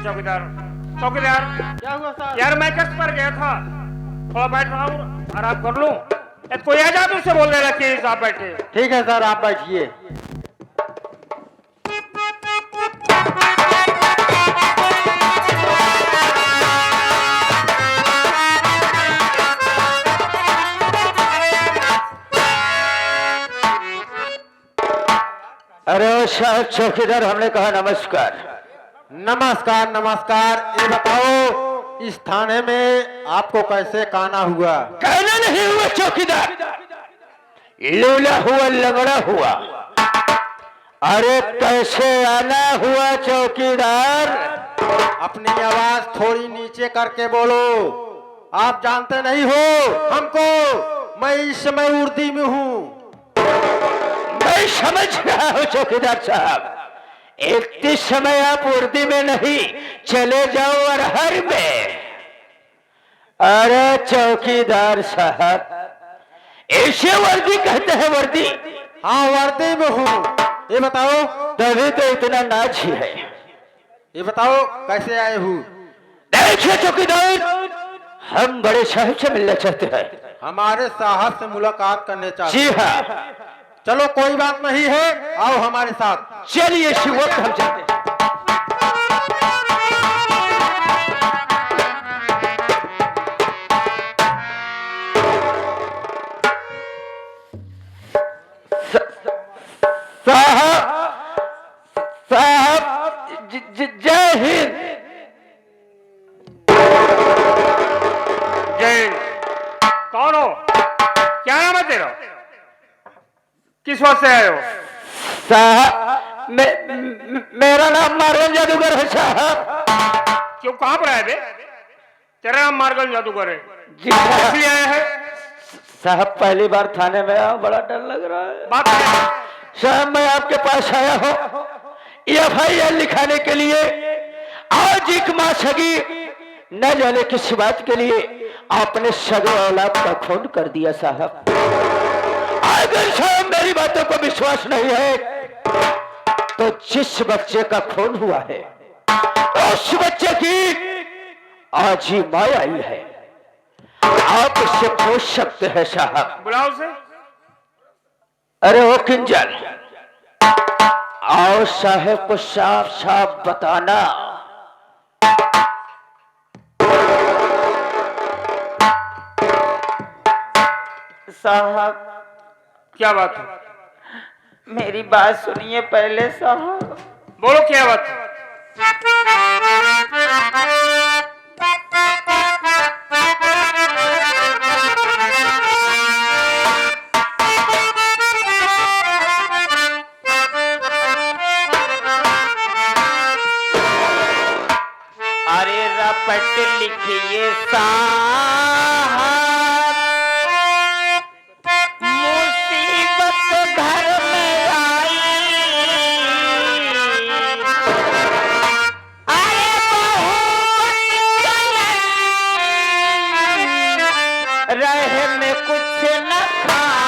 चौकीदार। चौकीदार क्या हुआ साहब? यार मैं कष्ट पर गया था, थोड़ा बैठ रहा हूँ, आराम कर लूं। कोई आ जाए तो उससे बोल देना कि आप बैठे। ठीक है सर, आप बैठिए। अरे शाह चौकीदार, हमने कहा नमस्कार। नमस्कार नमस्कार। ये बताओ, इस थाने में आपको कैसे काना हुआ? कहना नहीं हुआ चौकीदार, लूला हुआ, लंगड़ा हुआ। अरे कैसे आना हुआ चौकीदार? अपनी आवाज थोड़ी नीचे करके बोलो। आप जानते नहीं हो हमको, मैं इस समय उर्दी में हूँ। मैं समझ रहा हूँ चौकीदार साहब, इतने समय आप उर्दी में नहीं, चले जाओ अरहर में। अरे चौकीदार साहब, ऐसे वर्दी कहते हैं? वर्दी? हाँ, वर्दी में हूँ। ये बताओ, तभी तो इतना नाच ही है। ये बताओ कैसे आए हूँ? देखिए चौकीदार, हम बड़े साहब से मिलना चाहते हैं। हमारे साहब से मुलाकात करने चाहते जी हैं। हाँ, चलो कोई बात नहीं है, आओ हमारे साथ। चलिए इसी वक्त हम चलते हैं। साहब, साहब, जय हिंद। जय। कौन हो? क्या नाम है तेरा? किस वक्त से आए हो? साहब, मेरा नाम मार्गन जादूगर है साहब। क्यों, कहाँ पर आए बे? तेरा नाम मार्गन जादूगर है? जी इसलिए आया है? साहब, पहली बार थाने में आया, बड़ा डर लग रहा है। बात क्या है? साहब, मैं आपके पास आया हूँ FIR लिखाने के लिए। आज एक माँ सगी, न जाने किस बात के लिए आपने सगे औलाद का खून कर दिया साहब। अगर साहब मेरी बातों को विश्वास नहीं है तो जिस बच्चे का खून हुआ है उस बच्चे की आज ही माँ आई है। आप इससे पूछ सकते हैं साहब। बुलाओ उसे। अरे ओ किंजल, आओ साहब को साफ साफ बताना। साहब, क्या बात है? मेरी बात सुनिए पहले साहब। बोलो क्या बात है? अरे रपट लिखिए साहब, मुसीबत घर में आई। अरे बहुमत रहे में कुछ न खाए।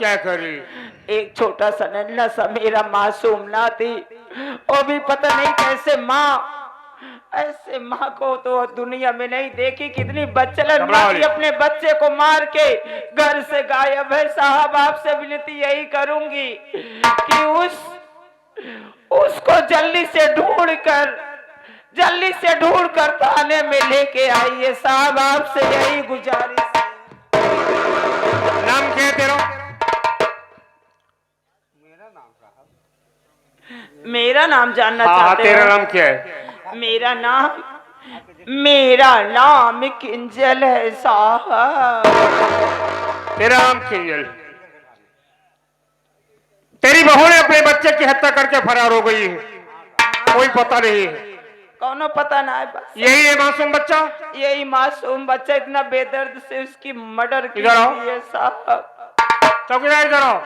क्या करी? एक छोटा सा नन्हा सा मेरा मासूम नाती, वो भी पता नहीं कैसे माँ ऐसे माँ को तो दुनिया में नहीं देखी। कितनी बच्चलन घबराओ माँ नहीं। अपने बच्चे को मार के घर से गायब है। साहब आपसे विनती यही करूंगी कि उसको जल्दी से ढूंढ कर थाने में लेके आइए। साहब आपसे यही गुजारिश है। नाम क्या है तेरा? मेरा नाम जानना हाँ चाहते तेरा हो? नाम क्या है? मेरा नाम किंजल है साहब। तेरा नाम किंजल। तेरी बहू ने अपने बच्चे की हत्या करके फरार हो गई है, कोई पता नहीं है। कौनो पता ना है बस यही है मासूम बच्चा? यही मासूम बच्चा इतना बेदर्द से उसकी मर्डर की इधर आओ। है साहब। चौकीदार इधर आओ।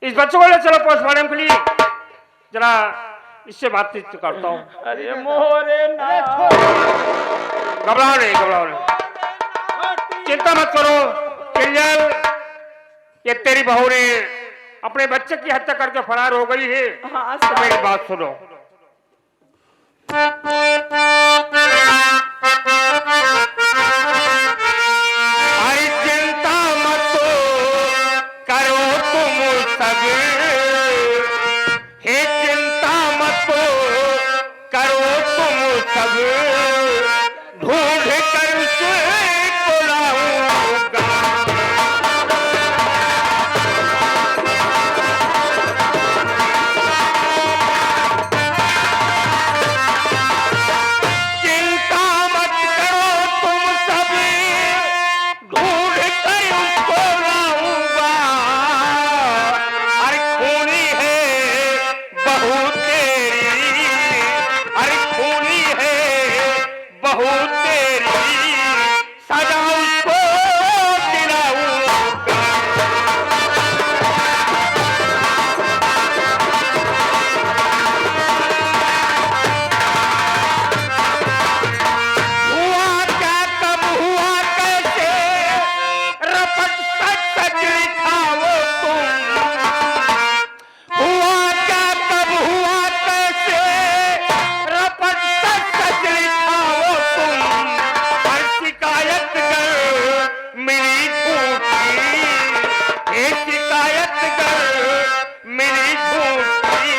इस बच्चे को ले चलो पोस्टमार्टम के लिए, जरा इससे बातचीत करता हूँ। अरे मोरे ना घबराओ नहीं, चिंता मत करो किंजल। ये तेरी बहू ने अपने बच्चे की हत्या करके फरार हो गई है। हाँ तो मेरी साहब। बात सुनो। अरे चिंता मत करो तुम सब, हे चिंता मत करो तुम सब, ढूंढ कर उसे बुलाऊंगा। चिंता मत करो तुम सब, ढूंढ कर उसको लाऊंगा। अरे खूनी है बहू तेरी, अरे खूनी है बहू तेरी, सजा उसको दिलाऊंगा। हुआ क्या, कब हुआ, कैसे, रपट सच सच लिखाओ तुम। हुआ क्या, कब हुआ, कैसे, रपट सच सच लिखाओ तुम। हर शिकायत कर मिली झूठी, ये शिकायत कर मिली झूठी,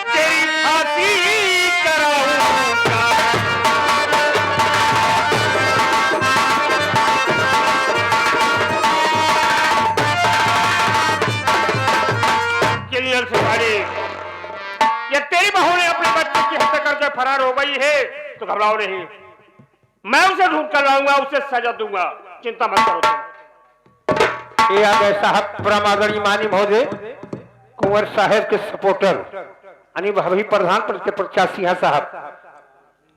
तेरी फांसी कराऊंगा। किंजल सुपारी, ये तेरी बहू ने अपने बच्चे की हत्या करके फरार हो गई है, तो घबराओ नहीं, मैं उसे ढूंढ कर लाऊंगा, उसे सजा दूंगा। चिंता मत करो तुम। ये आ गए साहब परमादरणीय मानी महोदय कुंवर साहब के सपोर्टर यानी अभी प्रधान पद के प्रत्याशी हैं साहब।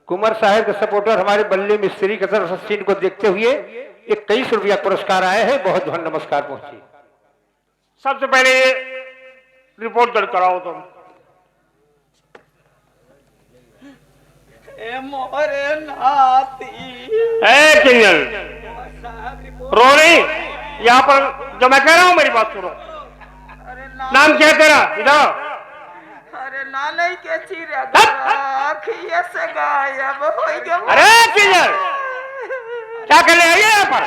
कुंवर साहब के सपोर्टर हमारे बल्ले मिस्त्री की तरफ से सीन को देखते हुए 21 रुपया पुरस्कार आए हैं। बहुत बहुत नमस्कार पहुंची। सबसे पहले ये रिपोर्ट दर्ज कराओ तुम। ए मोरे नाती। ए किंजल, रो नहीं, यहाँ पर जो मैं कह रहा हूँ मेरी बात सुनो। अरे ना, नाम क्या है तेरा? इधर। अरे ना नहीं के चीरे आखिए से गायब हो गया। अरे किंजल, क्या करने आई है यहाँ पर?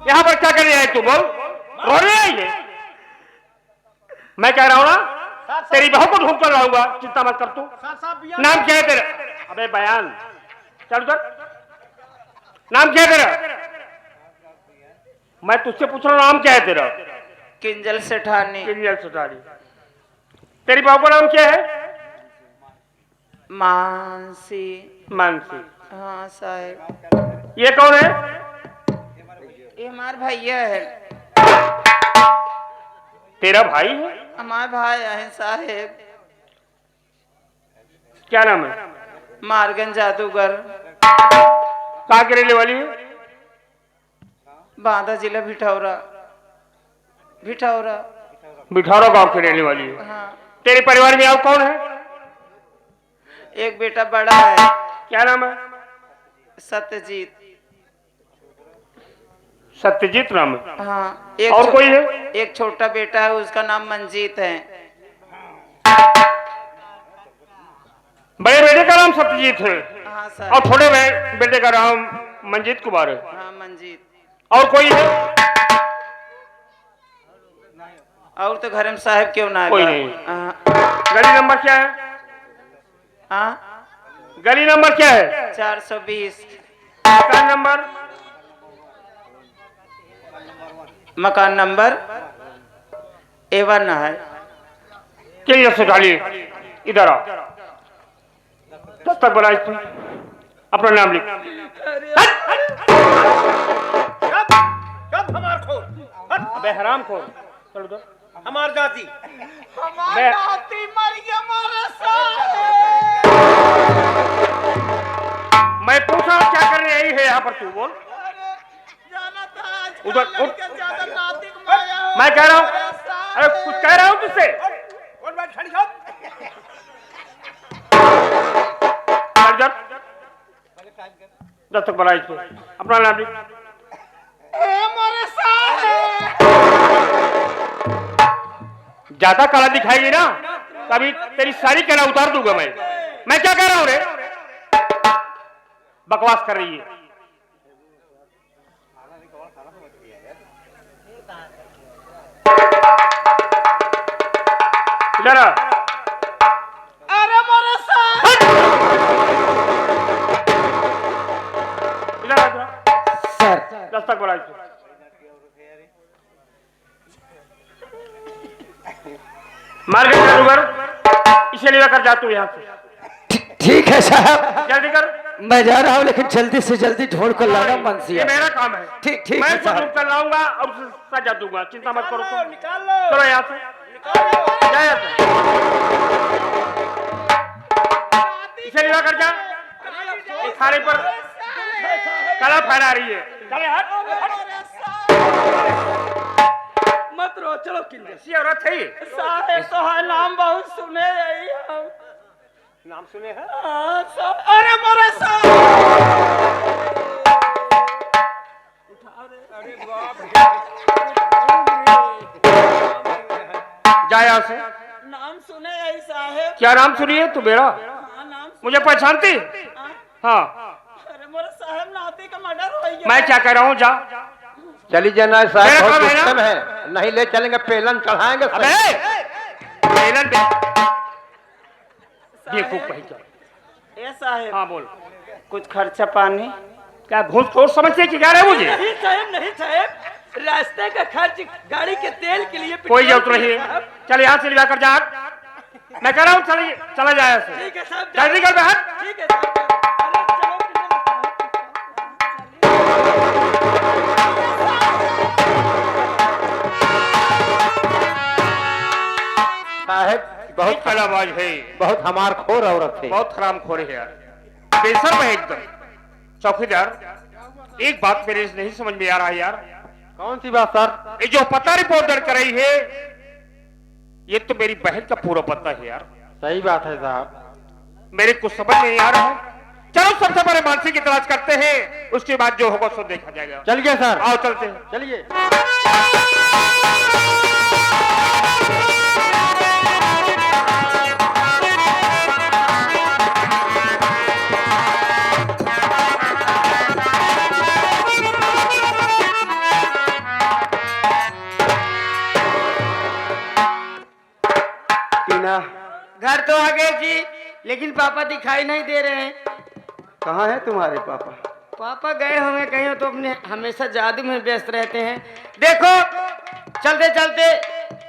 यहाँ पर क्या करने आई तू? बोल, रो रही है ये? मैं कह रहा हूँ ना, तेरी बहू को ढूंढ कर लाऊंगा, चिंता मत कर तू। नाम क्या है तेरा? अबे बयान, चल उधर। नाम क्या है तेरा? मैं तुझसे पूछ रहा हूँ, नाम क्या है तेरा? किंजल सेठानी। किंजल सुटारी। तेरी बहू का नाम क्या है? मानसी। मानसी। हाँ साहब। ये कौन है? ये हमारे भैया है। तेरा भाई है? हमारे भाई है साहेब। क्या नाम है? मारगन जादूगर। कहाँ की रहने वाली है? बांदा जिला भिठौरा। बिठारा गांव की रहने वाली है। हाँ। तेरे परिवार में और कौन है? एक बेटा बड़ा है, क्या नाम है? सत्यजीत। सत्यजीत नाम है। हाँ। और कोई है? एक छोटा बेटा है, उसका नाम मंजीत है। बड़े बेटे नाम सत्यजीत है हाँ सर। और थोड़े बेटे का नाम मंजीत कुमार है। हाँ मंजीत। और कोई है? और तो घर में साहब क्यों ना कोई आएगा? नहीं। हाँ। गली नंबर क्या है? हाँ गली नंबर क्या है? 420। मकान नंबर? मकान नंबर A1 है। क्लियर से डालिए, इधर आओ। दस्तक बना इस पर, अपना नाम लिख। हमार खोर, अबे हराम खोर, चल उधर। हमार जाति, मैं मैं पूछ रहा हूँ क्या करने आई है यहाँ पर, तू बोल। उधर उठ। मैं कह रहा हूँ, अरे कुछ कह रहा हूँ तुझसे। दस्तक बना इस पर, अपना नाम लिख। ज्यादा काला दिखाएगी ना तभी तेरी सारी कला उतार दूंगा मैं क्या कह रहा हूँ रे? बकवास कर रही है। जरा अरे मोरे साहब। इधर आ जरा। सर दस्तक बना इस पर। मार के जादूगर, इसे लेकर जा तू यहाँ से। ठीक है साहब, जल्दी कर। मैं जा रहा हूँ लेकिन जल्दी से जल्दी ढूंढ कर लाना मनसी ये मेरा काम है। ठीक ठीक मैं है इसको साहब। ढूंढ कर लाऊंगा और उसे सजा दूंगा, चिंता मत करो तुम। चलो यहाँ से, जा यहाँ से। इसे लेकर जा, ये थाने पर कला फैला रही है। चले हट, मत रो, चलो किंजल। ऐसी औरत है ये। साहेब तो है, नाम बहुत सुने रही हम। नाम सुने हैं? हाँ, अरे मोरे साहब। जा यहाँ से। नाम सुने यही साहेब। क्या नाम सुनिए तू मेरा? हाँ, नाम मुझे पहचानती? हाँ। हाँ। अरे मोरे साहब, नाती का मर्डर हो गया। मैं क्या कह रहा हूँ, जा। चली जाना मेरा साहब, काम बहुत है ना? दुष्कर्म है, नहीं ले चलेंगे, पेलन चढ़ाएंगे। अबे बेलन बेवकूफ पहचान। ए साहेब, हाँ बोल। कुछ खर्चा पानी? क्या घूसखोर समझते कि क्या रहे मुझे? नहीं साहेब, नहीं साहेब, रास्ते का खर्च, गाड़ी के तेल के लिए। कोई जरूरत नहीं है। चल यहाँ से लेकर जा। मैं कह रहा हूँ चलिए, चला जाए यहाँ से। ठीक है साहब, जल्दी कर बहन। ठीक है साहब। अरे चलो साहब बहुत कलाबाज है, बहुत हमार खोर औरत है। बहुत हराम खोरे है यार, बेशर्म है एकदम। चौकीदार, एक बात मेरे नहीं समझ में आ रहा है यार। कौन सी बात सर? ये जो पता रिपोर्ट दर्ज कराई है, ये तो मेरी बहन का पूरा पता है यार। सही बात है साहब। मेरे कुछ समझ नहीं आ रहा है। चलो सबसे पहले मानसी की तलाश करते हैं, उसके बाद जो होगा सो देखा जाएगा। चलिए सर, आओ चलते हैं। चलिए। टीना, घर तो आ गए जी, लेकिन पापा दिखाई नहीं दे रहे हैं। कहाँ है तुम्हारे पापा? पापा गए होंगे कहीं, तो अपने हमेशा जादू में व्यस्त रहते हैं। देखो चलते चलते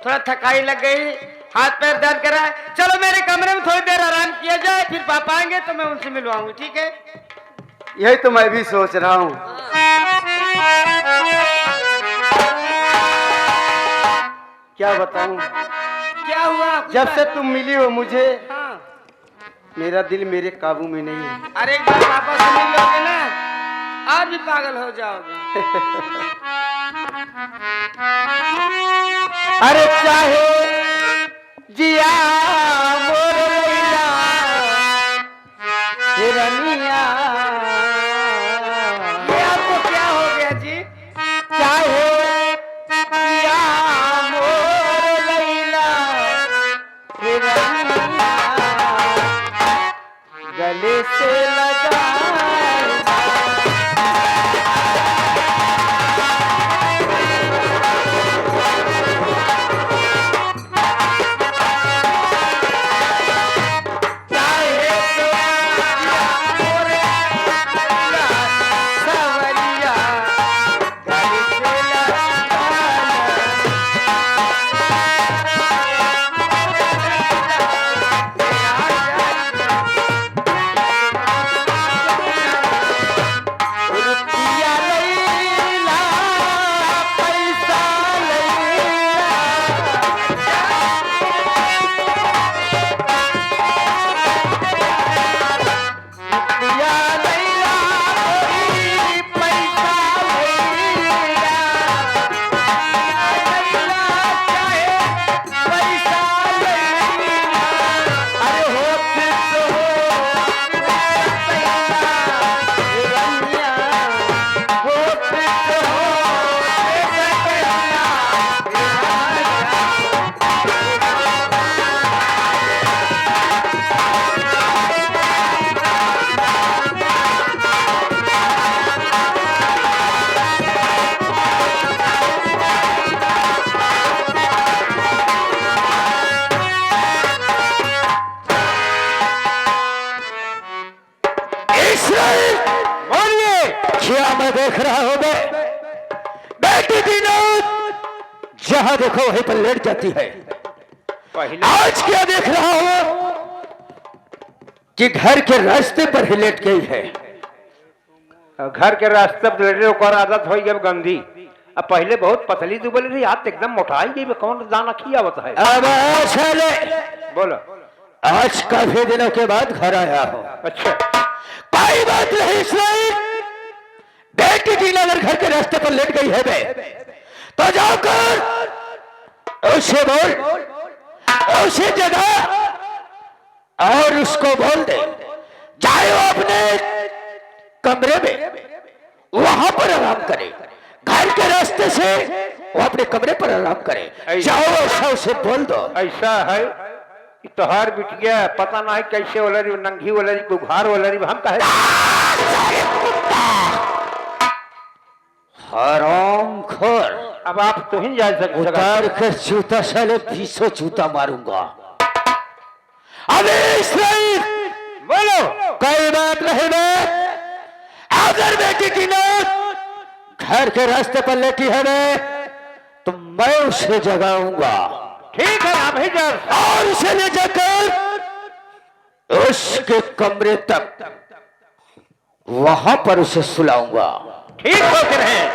थोड़ा थकाई लग गई, हाथ पैर दर्द कर रहा है। चलो मेरे कमरे में थोड़ी देर आराम किया जाए, फिर पापा आएंगे तो मैं उनसे मिलवाऊंगी, ठीक है? यही तो मैं भी सोच रहा हूँ। क्या बताऊं, क्या हुआ? जब से तुम मिली हो मुझे, हाँ। मेरा दिल मेरे काबू में नहीं है। अरे एक बार पापा से मिल लोगे ना, आज भी पागल हो जाओगे। अरे चाहे जिया मोर लैला हिरनिया, ये आपको क्या हो गया जी? चाहे जिया मोर लैला हिरनिया, गले जहां देखो वहीं पर लेट जाती है। पहले आज क्या देख रहा हूं कि घर के रास्ते पर ही लेट गई है। घर के रास्ते पर लेटे ओकर आदत हो गई गंदी। अब पहले बहुत पतली दुबली रही, हाथ एकदम मोटाई गई। कौन दाना खियावत है? अब चले, बोलो। आज काफी दिनों के बाद घर आया हूं। अच्छा, कोई बात नहीं इसलिए बेटी टीना अगर घर के रास्ते पर लेट गई है बे, तो जाकर उसे बोल उसी जगह और उसको बोल दे जाए वो अपने कमरे में वहां पर आराम करे। घर के रास्ते से वो अपने कमरे पर आराम करे। जाओ ऐसा उसे बोल दो। ऐसा है कि तोहार बिटिया पता नहीं कैसे ओलरी, नंगी ओलरी, गुघार ओलरी, हम कहे हराम खोर। अब आप तो ही जा सकते। उतार कर जूता साले 20 जूता मारूंगा। अबे इसराइल बोलो। कोई बात नहीं बे, अगर बेटी की नौत घर के रास्ते पर लेटी है बे, तो मैं उसे जगाऊंगा। ठीक है, आप ही जा। और उसे ले जाकर उसके कमरे तक वहां पर उसे सुलाऊंगा। ठीक सोच रहे हैं।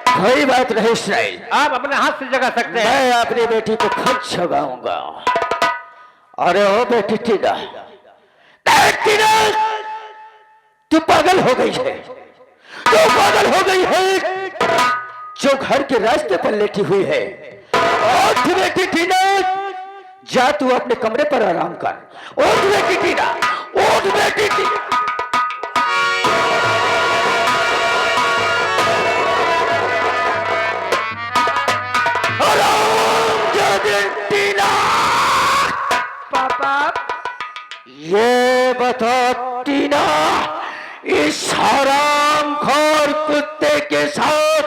कोई बात नहीं इसराइल, आप अपने हाथ से जगा सकते हैं। मैं अपनी बेटी को खुद जगाऊंगा। अरे ओ बेटी टीना, टीना तू पागल हो गई है, तू पागल हो गई है जो घर के रास्ते पर लेटी हुई है। उठ बेटी टीना, जा तू अपने कमरे पर आराम कर। उठ बेटी टीना, उठ बेटी टीना। पापा ये बता टीना, इस हराम खोर कुत्ते के साथ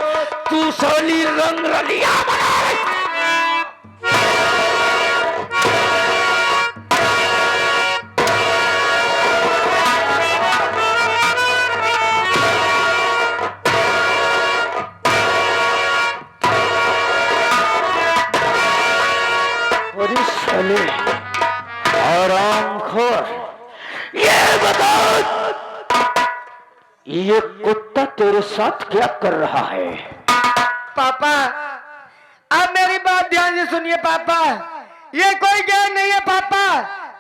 तू साली रंग रलिया बना रही। और इस साले हरामखोर, ये बता ये कुत्ता तेरे साथ क्या कर रहा है? पापा अब मेरी बात ध्यान से सुनिए पापा, ये कोई गैर नहीं है पापा,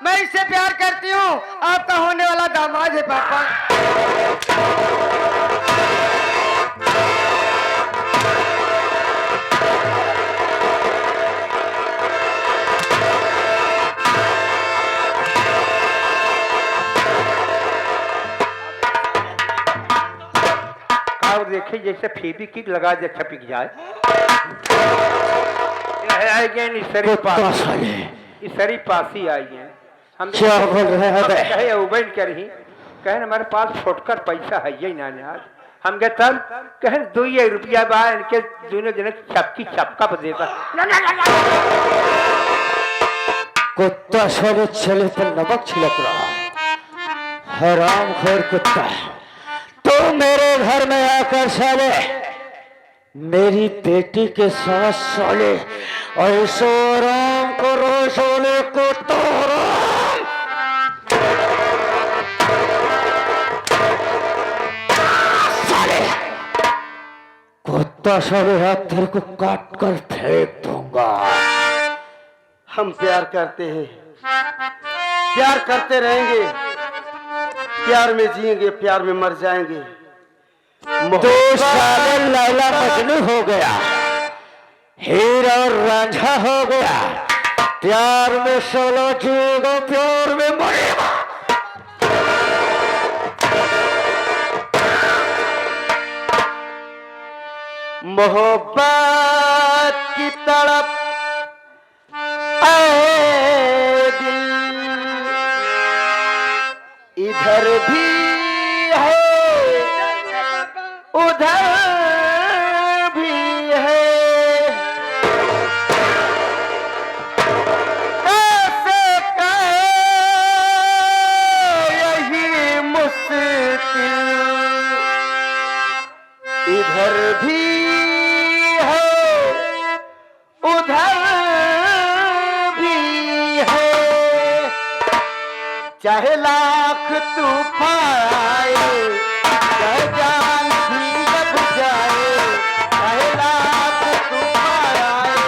मैं इससे प्यार करती हूँ, आपका होने वाला दामाद है पापा। और देखे जैसे फेबी किक लगा दे छपिक जाए। सरी पासी आई है। हम क्या बोल रहे हैं बे? कहे उबैन कर ही कहे हमारे पास फुटकर पैसा है ये ना आज हम गए तब कहे 2 रुपया बा इनके दोनों जने चपकी चपका पर देता। कुत्ता साले चले पर नमक छिड़क रहा। हरामखोर कुत्ता, तो मेरे घर में आकर साले मेरी बेटी के साथ साले ऐसो राम करो साले कुत्ता हराम। साले कुत्ता साले हाथ तेरे को काट कर फेंक दूंगा। हम प्यार करते हैं, प्यार करते रहेंगे, प्यार में जिएंगे, प्यार में मर जाएंगे। तो साले लैला मजनू हो गया, हीरा और रांझा हो गया। प्यार में सोलो जिएगा, प्यार में मरेगा। मोहब्बत की तड़प ऐ दिल इधर भी है उधर भी है, कैसे कहे यही मुश्किल इधर भी है चाहे लाख तूफान आए, चाहे जान भी जब जाए, चाहे लाख तूफान आए,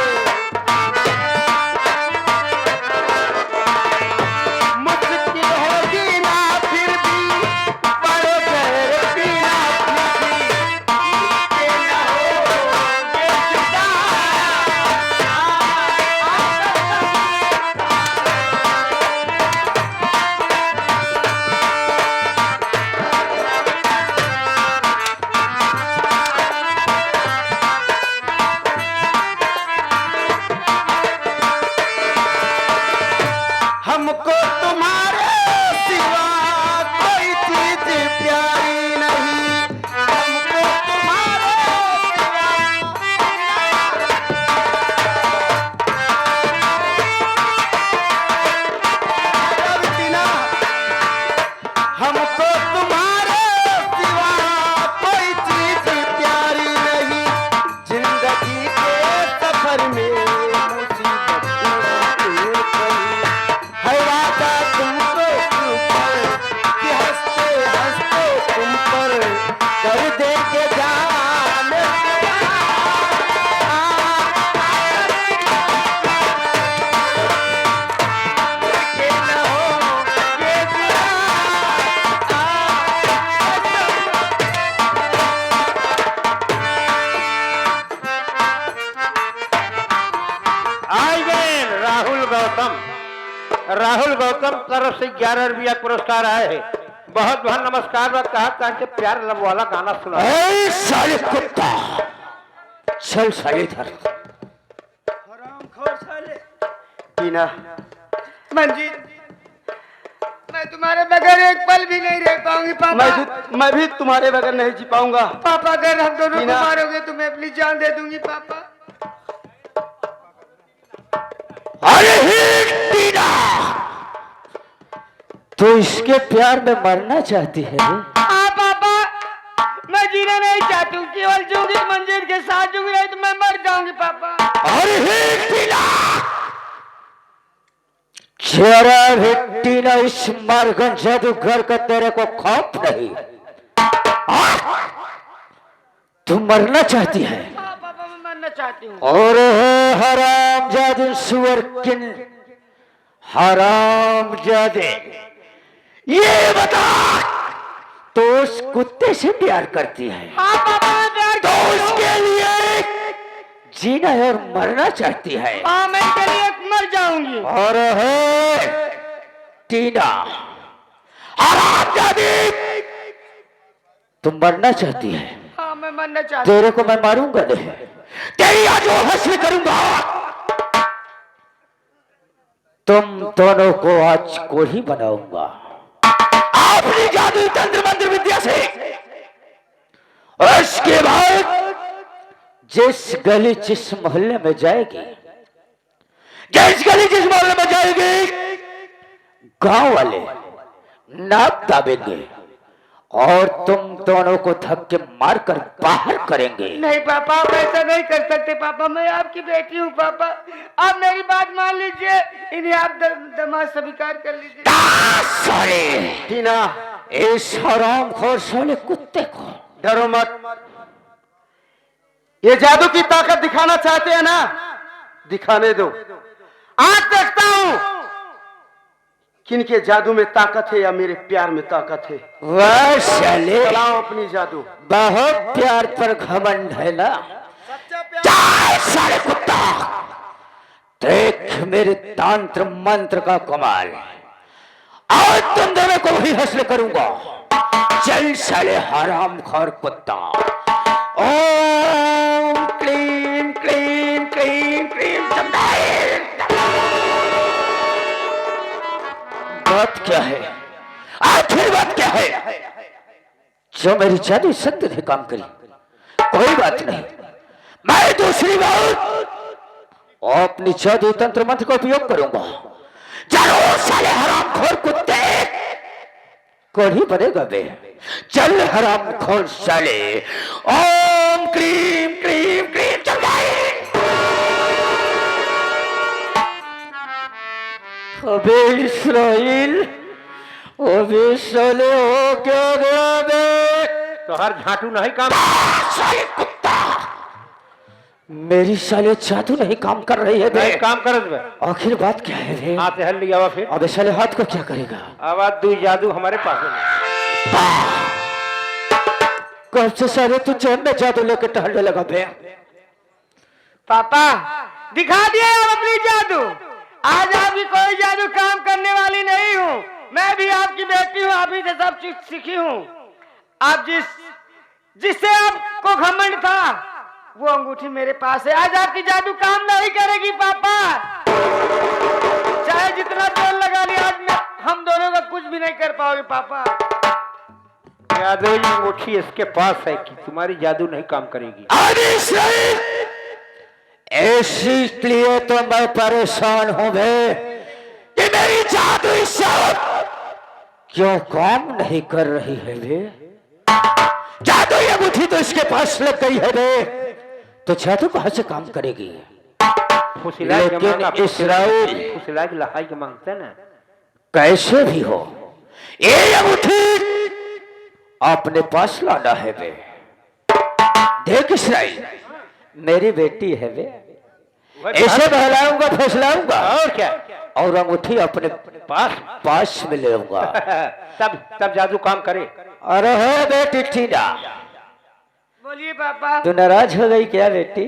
मुश्किल है जीना फिर भी, बड़े गहरे पीना फिर भी, ये न होगे जुदा। हमको तुम्हारे सिवा कोई चीज प्यारी नहीं, हमको तुम्हारे सिवा, हमको तुम्हारे सिवा कोई चीज प्यारी नहीं, जिंदगी के सफर में मुसीबत है वादा तुमको ऊपर कि हंसते हंसते तुम पर कर देंगे जान के न हो ये आई गए राहुल गौतम। राहुल गौतम तरफ से 11 रुपया पुरस्कार आए हैं। बहुत बहुत नमस्कार। वह कहा ताकि प्यार लब वाला गाना सुना। ए साले कुत्ता, चल साले इधर। टीना, मंजीत, मैं तुम्हारे बगैर एक पल भी नहीं रह पाऊंगी पापा। मैं भी तुम्हारे बगैर नहीं जी पाऊंगा। पापा अगर हम दोनों को टीना। मारोगे तो मैं अपनी जान दे दूंगी पापा। अरे ही टीना, तू इसके प्यार में मरना चाहती है? हाँ पापा, मैं जीना नहीं चाहती हूँ, केवल जूंगी मंजीत के साथ जूंगी, नहीं तो मैं मर जाऊंगी पापा। अरे ही टीना, जरा भी टीना इस मारगन जादूगर का तेरे को खौफ नहीं? तू मरना चाहती है? हाँ पापा, मैं मरना चाहती हूँ। और हराम जादे सुअर किन, हराम जादे, ये बता तो उस कुत्ते से प्यार करती है? हाँ पापा, मैं प्यार तो करती हूँ। उसके लिए जीना और मरना चाहती है? हाँ, मैं इसके लिए मर जाऊंगी। और है टीना, हराम जादे, तुम मरना चाहती है? हाँ, मैं मरना चाहती हूँ। तेरे को मैं मारूंगा नहीं, तेरी आज वो हस्ल करूंगा। तुम दोनों को आज को ही बनाऊंगा अपनी जादुई तंत्र मंत्र विद्या से। उसके बाद जिस गली जिस मोहल्ले में जाएगी, जिस गली जिस मोहल्ले में जाएगी, गांव वाले नाक दाबेंगे और तुम दोनों को धक्के मारकर बाहर करेंगे। नहीं पापा, आप ऐसा नहीं कर सकते पापा, मैं आपकी बेटी हूँ पापा, आप मेरी बात मान लीजिए, इन्हें आप दमाद स्वीकार कर लीजिए। सारे टीना, इस हरामखोर साले कुत्ते को डरो मत। ये जादू की ताकत दिखाना चाहते हैं ना, दिखाने दो। आज देखता हूँ किनके जादू में ताकत है या मेरे प्यार में ताकत है। वाह साले, चलाओ अपनी जादू। बहुत प्यार पर घमंड है ना? चाल साले कुत्ता, देख मेरे तांत्र मंत्र का कमाल। आज तुम दोनों को भी हासिल करूंगा। चल साले हरामखोर कुत्ता। ओम क्लीम क्लीम क्लीम क्लीम चमड़ाए। बात क्या है? आखिर बात क्या है? जो मेरी जादू शक्ति ने काम करी, कोई बात नहीं, मैं दूसरी बार अपनी जादू तंत्र मंत्र का उपयोग करूंगा। जरूर साले हरामखोर कुत्ते, कोढ़ी बनेगा बे। चल हरामखोर साले, ओम क्रीम क्रीम क्रीम चल जाए। अबे इस्राइल, वो भी साले हो क्या गया बे? तो हर झाटू नहीं काम। साले कुत्ता, मेरी साले जादू नहीं काम कर रही है बे। नहीं काम करत बे। आखिर बात क्या है बे? हाथ हल लिया हुआ फिर। अबे साले हाथ को क्या करेगा? आवाज दू जादू हमारे पास नहीं। कब से साले तू चैन में जादू लेके टहलने लगा बे? पापा दिखा दिया आप अपनी जादू। आज आपकी कोई जादू काम करने वाली नहीं हूँ। मैं भी आपकी बेटी हूँ, आप ही से सब चीज सीखी हूँ। आप जिससे आपको घमंड था वो अंगूठी मेरे पास है। आज आपकी जादू काम नहीं करेगी पापा। चाहे जितना जोर लगा लिया, आज हम दोनों का कुछ भी नहीं कर पाओगे पापा। जादू की अंगूठी इसके पास है कि तुम्हारी जादू नहीं काम करेगी। अरे सही, इसलिए तो मैं परेशान हूं बे कि मेरी जादू सब क्यों काम नहीं कर रही है बे? जादू की अंगूठी तो इसके पास लग गई है बे, तो जादू कहां से काम करेगी? लेकिन इसराइल फुसला की लहाई के मांगते ना। कैसे भी हो ये अंगूठी अपने पास लाना है बे। देख इसराइल, मेरी बेटी है बे, ऐसे बहलाऊंगा फुसलाऊंगा और क्या, और अंगूठी अपने पास में ले आऊंगा। तब जादू काम करे। अरे हो बेटी टीना, बोलिए पापा। तू नाराज हो गई क्या बेटी?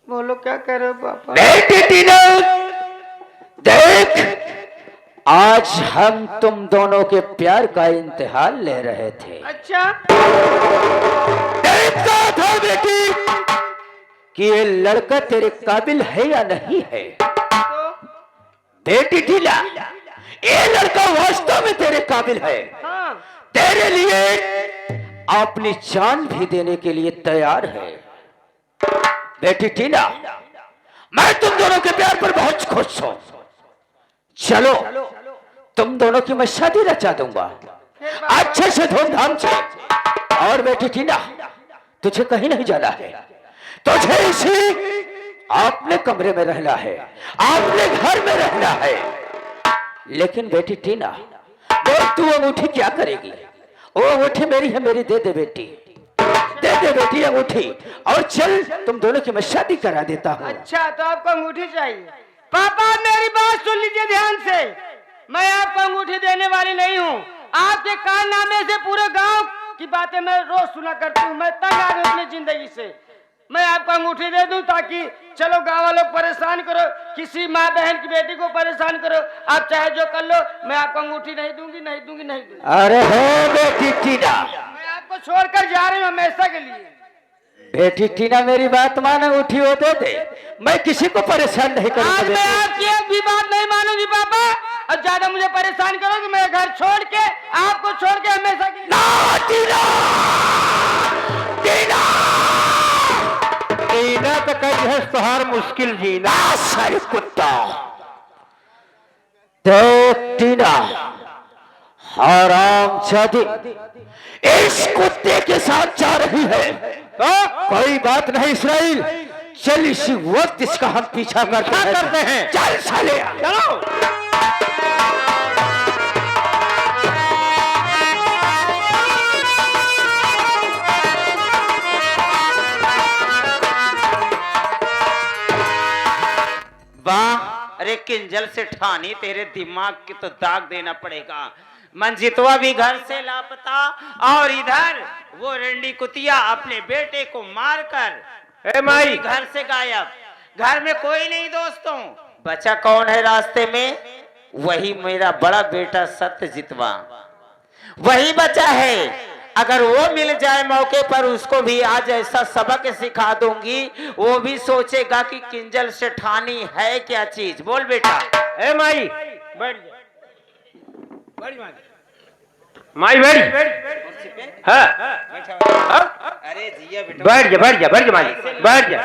बोलो क्या कह रहे हो पापा? बेटी टीना देख, आज हम तुम दोनों के प्यार का इम्तिहान ले रहे थे। अच्छा, देखता था बेटी कि ये लड़का तेरे काबिल है या नहीं है। तो बेटी टीना, ये लड़का वास्तव में तेरे काबिल है। हाँ, तेरे लिए अपनी जान भी देने के लिए तैयार है। बेटी टीना, मैं तुम दोनों के प्यार पर बहुत खुश हूं। चलो तुम दोनों की मैं शादी रचा दूंगा अच्छे से धूमधाम से। और बेटी टीना, तुझे कहीं नहीं जाना है, तुझे इसी अपने कमरे में रहना है, अपने घर में रहना है। लेकिन बेटी टीना, देख तू अंगूठी क्या करेगी? वो अंगूठी मेरी है, मेरी दे दे बेटी, दे दे बेटी अंगूठी, और चल तुम दोनों की मैं शादी करा देता हूँ। अच्छा तो आपको अंगूठी चाहिए। पापा मेरी बात सुन लीजिए ध्यान से। मैं आपको अंगूठी देने वाली नहीं हूँ। आपके कारनामे से पूरे गांव की बातें मैं रोज सुना करती हूँ। मैं तंग आ गई अपनी जिंदगी से। मैं आपको अंगूठी दे दूं ताकि चलो गांव वालों को परेशान करो, किसी माँ बहन की बेटी को परेशान करो, आप चाहे जो कर लो, मैं आपको अंगूठी नहीं दूंगी, नहीं दूंगी, नहीं दूंगी। अरे हो बेटी टीना, मैं आपको छोड़कर जा रही हूँ हमेशा के लिए। बेटी टीना मेरी बात मान, अंगूठी वो दे दे, मैं किसी को परेशान नहीं आज करूंगा मैं बेटी। आपकी एक भी बात नहीं मानूंगी पापा। और ज्यादा मुझे परेशान करोगे, मैं घर छोड़ के आपको छोड़ के हमेशा के लिए। ना टीना, टीना, टीना तो कही है तुहार मुश्किल जीना। सारे कुत्ता, देख टीना, हराम जादी इस कुत्ते के साथ जा रही है। तो कोई बात नहीं इसराइल, चल इसी वक्त इसका हम पीछा करते हैं। चल साले, चलो। वाह, अरे किंजल से ठानी, तेरे दिमाग की तो दाग देना पड़ेगा। मंजितवा भी घर से लापता और इधर वो रंडी कुतिया अपने बेटे को मारकर माई घर से गायब। घर में कोई नहीं दोस्तों। बचा कौन है रास्ते में? वही मेरा बड़ा बेटा सत्यजितवा, वही बचा है। अगर वो मिल जाए मौके पर, उसको भी आज ऐसा सबक सिखा दूंगी, वो भी सोचेगा कि किंजल से ठानी है क्या चीज। बोल बेटा। ए माई बैठ जा। माई बैठ। हाँ अरे जिया बेटा, बैठ जा, बैठ जा, बैठ जा माई, बैठ जा।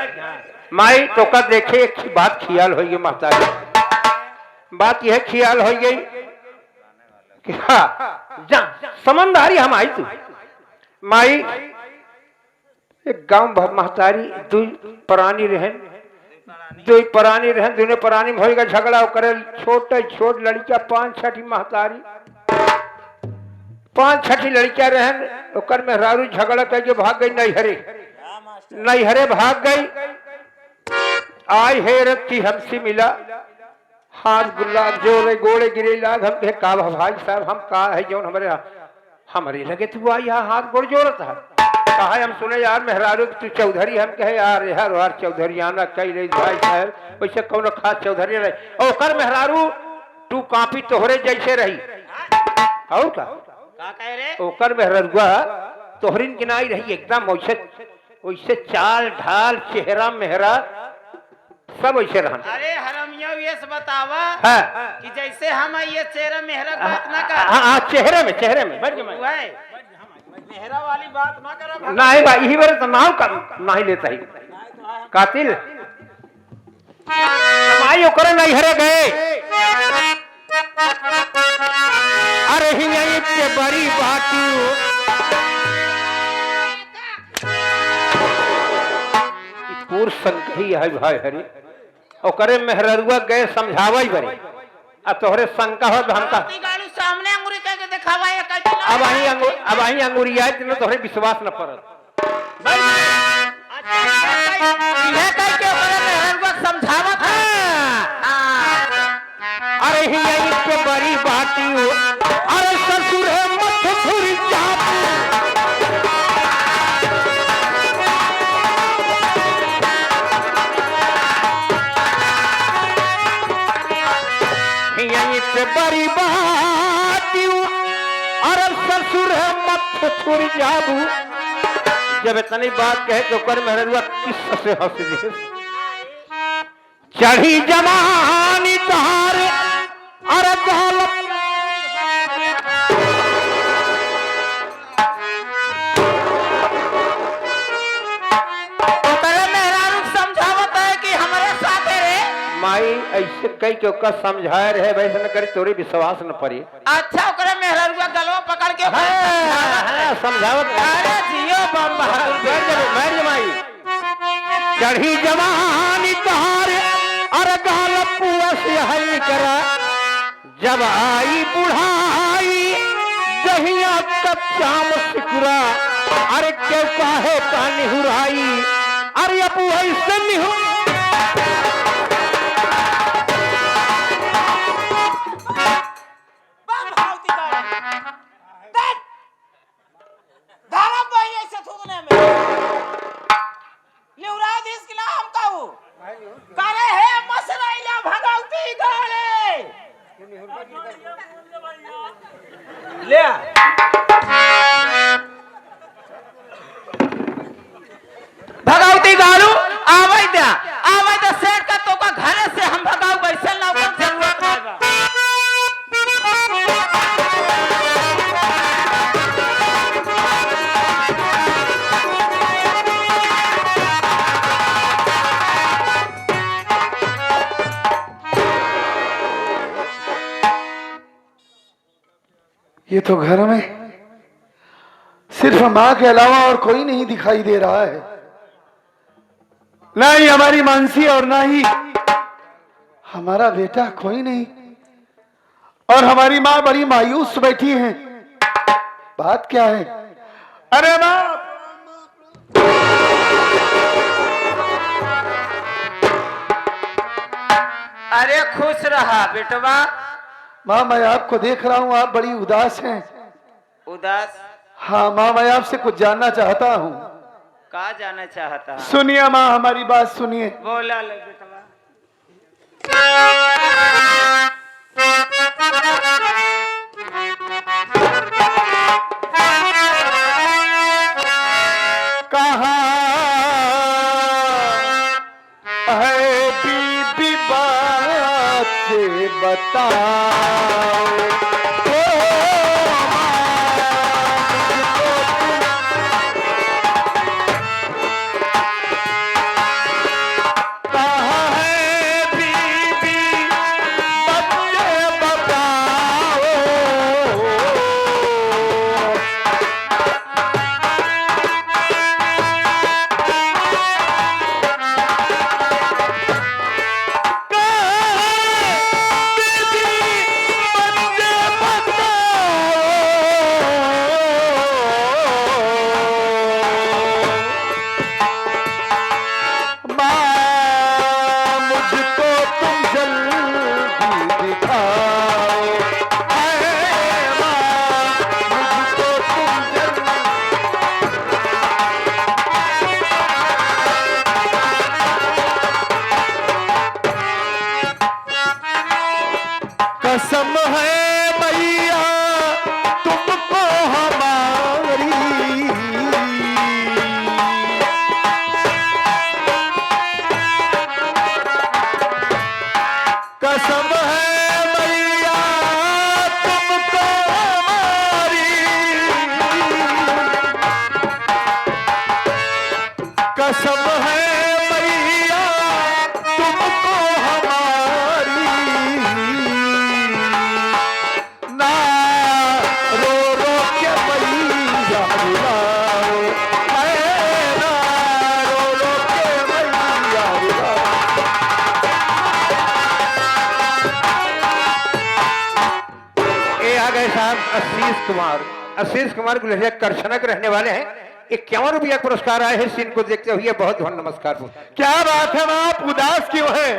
माई तो कद देखे एक बात ख्याल हो गई महतारी। बात यह ख्याल हो गई कि हाँ जा समझदारी हम आई तू माई एक गांव महतारी दू प्राणी रहन दो परानी रहे दोनों परानी में होएगा झगड़ा करे छोटे छोट लड़किया 5-6 महतारी 5-6 लड़किया रहे ओकर में रारू झगड़ा करके भाग गई नैहरे भाग गई आई है रत्ती हमसे मिला हाथ गुलाब जोरे गोड़े गिरे लाग हम कहे का भाई साहब हम का है जो हमारे लगे तू आई यहाँ हाथ गोड़ जोड़त है कहा हम सुने यार मेहरारू तू चौधरी हम कहे यार यार चौधरी आना कही रही भाई साहब वैसे कौन खास चौधरी रही ओकर मेहरारू तू काफी तोहरे जैसे रही और का कह रहे ओकर मेहरुआ तोहरीन गिनाई रही एकदम वैसे वैसे चाल ढाल चेहरा मेहरा सब वैसे रहन। अरे हरमिया ये बतावा हाँ कि जैसे हम ये चेहरा मेहरा बात ना कर हाँ चेहरे में बैठ गए मेहरा वाली बात ना कर नहीं भाई यही बार तो नाव का नहीं लेता ही कातिल कमाई ओकरे नहीं हरे गए अरे हिंगई के बड़ी बाटी पूर संकही है भाई हरी ओकरे मेहरुआ गए समझावई बरे आ तोहरे शंका हो हमका गाड़ी सामने अंगूरी कह के दिखावा ये अब वही अंगूरिया न तोहरे विश्वास न पड़त यह कह के ओकरे मेहरुआ समझावत है अरे हिंगई के बड़ी बाटी अरे ससुर है मत फुरी जाती यहीं पे बड़ी बात अरे ससुर है मत छुरी जाबू जब इतनी बात कहे तो कर मेहरुआ किस से हंस दिए चढ़ी जवानी तहार अरे दौलत समझावत है कि हमारे साथ है माई ऐसे कई के ओका समझाए रहे वैसे न करे तोरे विश्वास न पड़ी अच्छा ओकरे मेहरुआ गलवा पकड़ के समझावत अरे जियो बम बैठ माई चढ़ी जवानी तहार अरे गाल पुआ से हल करा जब आई बुढ़ाई दहिया तक चाम सिकुरा अरे क्यों काहे का निहुराई अरे अपू ऐसे निहु भगवती गालू आवे दे सेठ का तो का घरे से हम भगाऊ वैसे ना ओकर जरूरत है ये तो घर में सिर्फ माँ के अलावा और कोई नहीं दिखाई दे रहा है, ना ही हमारी मानसी और ना ही हमारा बेटा, कोई नहीं। और हमारी माँ बड़ी मायूस बैठी है। बात क्या है? अरे माँ, अरे खुश रहा बेटवा। माँ मैं आपको देख रहा हूँ, आप बड़ी उदास हैं। उदास? हाँ माँ, मैं आपसे कुछ जानना चाहता हूँ। का जानना चाहता? सुनिए माँ, हमारी बात सुनिए। बोला ले बेटवा। कहाँ है बीबी बात बताओ। आशीष कुमार गुलरिया करछना के रहने वाले हैं। 51 रुपया पुरस्कार आए हैं। सीन को देखते हुए बहुत बहुत नमस्कार। क्या बात है माँ, आप उदास क्यों हैं?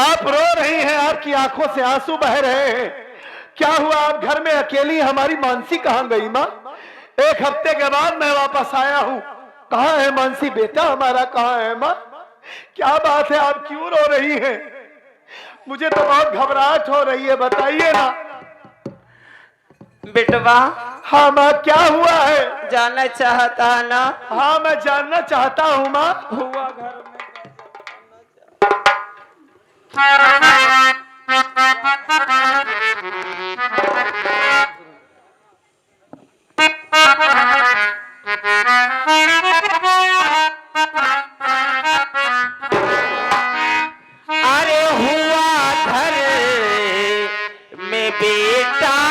आप रो रही हैं, आपकी आंखों से आंसू बह रहे हैं। क्या हुआ, आप घर में अकेली? हमारी मानसी कहाँ गई माँ? 1 हफ्ते के बाद मैं वापस आया हूँ। कहाँ है मानसी? बेटा हमारा कहाँ है माँ? क्या बात है, आप क्यों रो रही हैं? मुझे तो बहुत घबराहट हो रही है, बताइए ना। बेटवा हाँ माँ, क्या हुआ है? जानना चाहता है ना? हाँ मैं जानना चाहता हूँ माँ। हुआ घर में अरे हुआ घर में बेटा